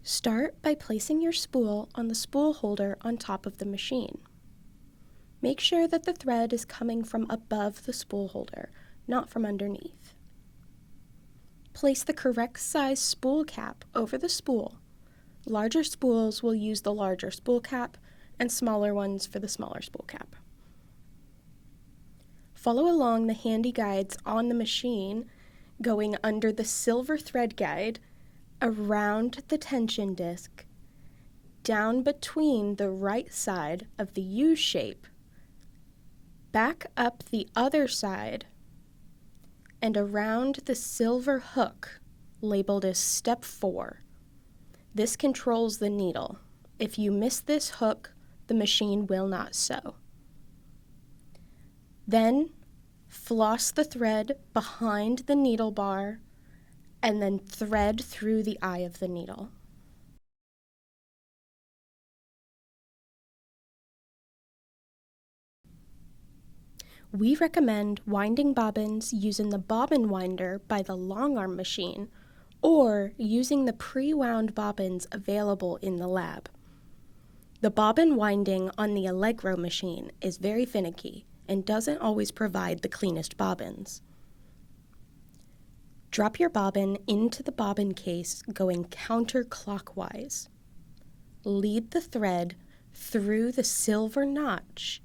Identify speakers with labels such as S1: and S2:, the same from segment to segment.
S1: Start by placing your spool on the spool holder on top of the machine. Make sure that the thread is coming from above the spool holder, not from underneath. Place the correct size spool cap over the spool. Larger spools will use the larger spool cap, and smaller ones for the smaller spool cap. Follow along the handy guides on the machine, going under the silver thread guide, around the tension disc, down between the right side of the U shape, back up the other side, and around the silver hook labeled as Step 4. This controls the needle. If you miss this hook, the machine will not sew. Then, floss the thread behind the needle bar and then thread through the eye of the needle. We recommend winding bobbins using the bobbin winder by the long arm machine or using the pre-wound bobbins available in the lab. The bobbin winding on the Allegro machine is very finicky and doesn't always provide the cleanest bobbins. Drop your bobbin into the bobbin case going counterclockwise. Lead the thread through the silver notch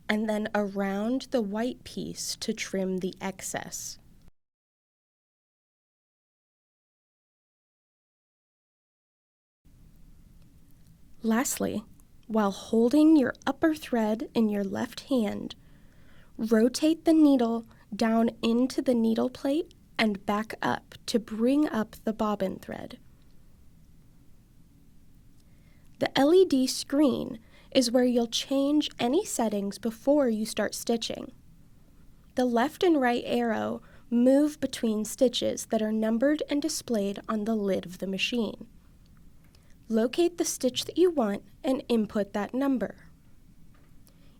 S1: and then around the white piece to trim the excess. Lastly, while holding your upper thread in your left hand, rotate the needle down into the needle plate and back up to bring up the bobbin thread. The LED screen is where you'll change any settings before you start stitching. The left and right arrow move between stitches that are numbered and displayed on the lid of the machine. Locate the stitch that you want and input that number.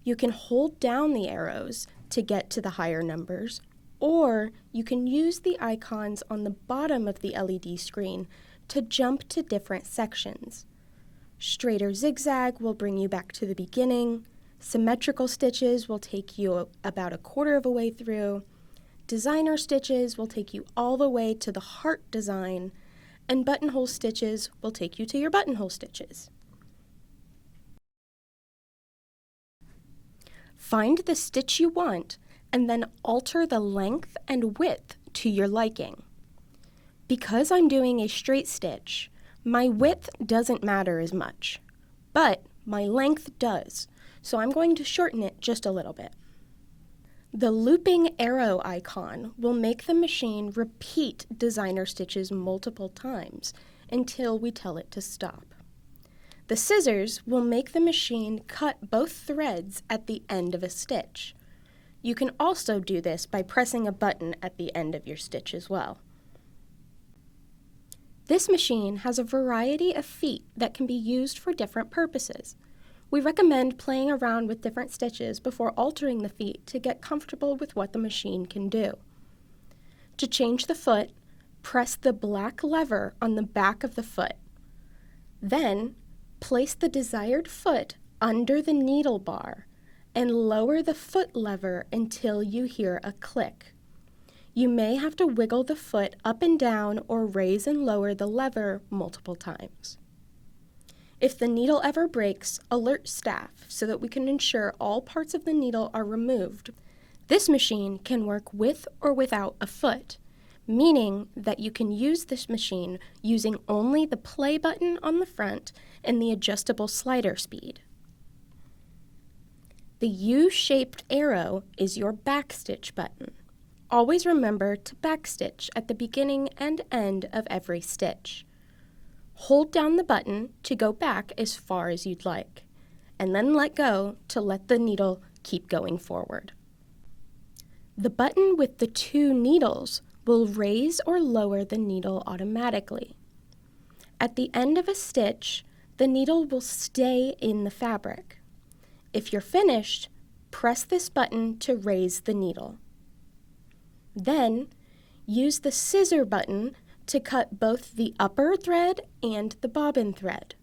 S1: You can hold down the arrows to get to the higher numbers, or you can use the icons on the bottom of the LED screen to jump to different sections. Straight or zigzag will bring you back to the beginning. Symmetrical stitches will take you about a quarter of a way through. Designer stitches will take you all the way to the heart design, and buttonhole stitches will take you to your buttonhole stitches. Find the stitch you want and then alter the length and width to your liking. Because I'm doing a straight stitch, my width doesn't matter as much, but my length does, so I'm going to shorten it just a little bit. The looping arrow icon will make the machine repeat designer stitches multiple times until we tell it to stop. The scissors will make the machine cut both threads at the end of a stitch. You can also do this by pressing a button at the end of your stitch as well. This machine has a variety of feet that can be used for different purposes. We recommend playing around with different stitches before altering the feet to get comfortable with what the machine can do. To change the foot, press the black lever on the back of the foot. Then, place the desired foot under the needle bar and lower the foot lever until you hear a click. You may have to wiggle the foot up and down or raise and lower the lever multiple times. If the needle ever breaks, alert staff so that we can ensure all parts of the needle are removed. This machine can work with or without a foot, meaning that you can use this machine using only the play button on the front and the adjustable slider speed. The U-shaped arrow is your backstitch button. Always remember to backstitch at the beginning and end of every stitch. Hold down the button to go back as far as you'd like, and then let go to let the needle keep going forward. The button with the two needles will raise or lower the needle automatically. At the end of a stitch, the needle will stay in the fabric. If you're finished, press this button to raise the needle. Then, use the scissor button to cut both the upper thread and the bobbin thread.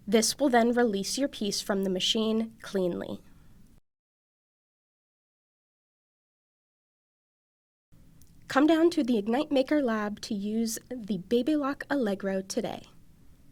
S1: This will then release your piece from the machine cleanly. Come down to the Ignite Maker Lab to use the Baby Lock Allegro today.